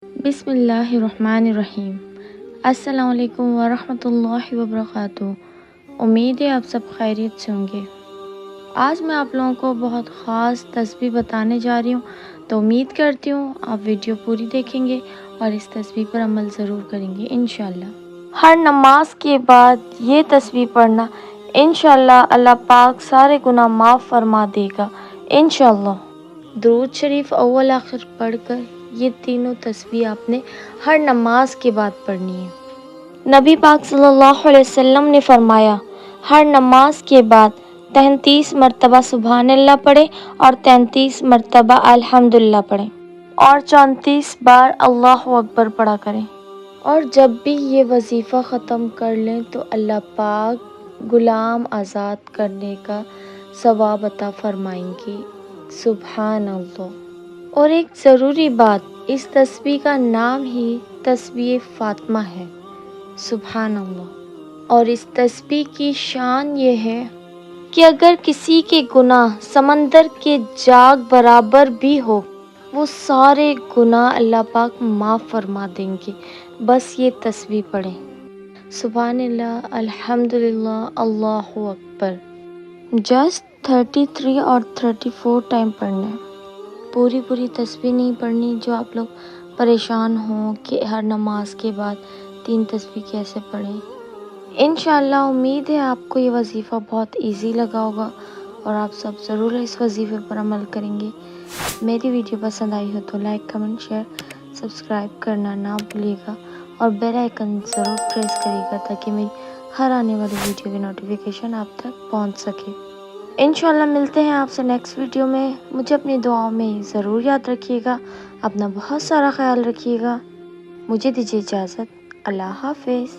بسم اللہ الرحمن الرحیم۔ السلام علیکم ورحمۃ اللہ وبرکاتہ۔ امید ہے آپ سب خیریت سے ہوں گے۔ آج میں آپ لوگوں کو بہت خاص تسبیح بتانے جا رہی ہوں، تو امید کرتی ہوں آپ ویڈیو پوری دیکھیں گے اور اس تسبیح پر عمل ضرور کریں گے انشاءاللہ۔ ہر نماز کے بعد یہ تسبیح پڑھنا، انشاءاللہ اللہ پاک سارے گناہ معاف فرما دے گا انشاءاللہ۔ درود شریف اول آخر پڑھ کر یہ تینوں تسبیح آپ نے ہر نماز کے بعد پڑھنی ہے۔ نبی پاک صلی اللہ علیہ وسلم نے فرمایا، ہر نماز کے بعد 33 مرتبہ سبحان اللہ پڑھے اور 33 مرتبہ الحمدللہ پڑھیں اور 34 بار اللہ اکبر پڑھا کریں، اور جب بھی یہ وظیفہ ختم کر لیں تو اللہ پاک غلام آزاد کرنے کا ثواب عطا فرمائیں گے۔ سبحان اللہ۔ اور ایک ضروری بات، اس تسبیح کا نام ہی تسبیح فاطمہ ہے۔ سبحان اللہ۔ اور اس تسبیح کی شان یہ ہے کہ اگر کسی کے گناہ سمندر کے جاگ برابر بھی ہو، وہ سارے گناہ اللہ پاک معاف فرما دیں گے، بس یہ تسبیح پڑھیں۔ سبحان اللہ، الحمدللہ، اللہ اکبر۔ جسٹ 33 اور 34 ٹائم پڑھنا ہے، پوری تسبیح نہیں پڑھنی۔ جو آپ لوگ پریشان ہوں کہ ہر نماز کے بعد 3 تسبیح کیسے پڑھیں، انشاءاللہ امید ہے آپ کو یہ وظیفہ بہت ایزی لگا ہوگا اور آپ سب ضرور اس وظیفے پر عمل کریں گے۔ میری ویڈیو پسند آئی ہو تو لائک، کمنٹ، شیئر، سبسکرائب کرنا نہ بھولیے گا اور بیل آئیکن ضرور پریس کریے گا تاکہ میری ہر آنے والی ویڈیو کی نوٹیفیکیشن آپ تک پہنچ سکے۔ انشاءاللہ ملتے ہیں آپ سے نیکسٹ ویڈیو میں۔ مجھے اپنی دعاؤں میں ضرور یاد رکھیے گا، اپنا بہت سارا خیال رکھیے گا۔ مجھے دیجیے اجازت، اللہ حافظ۔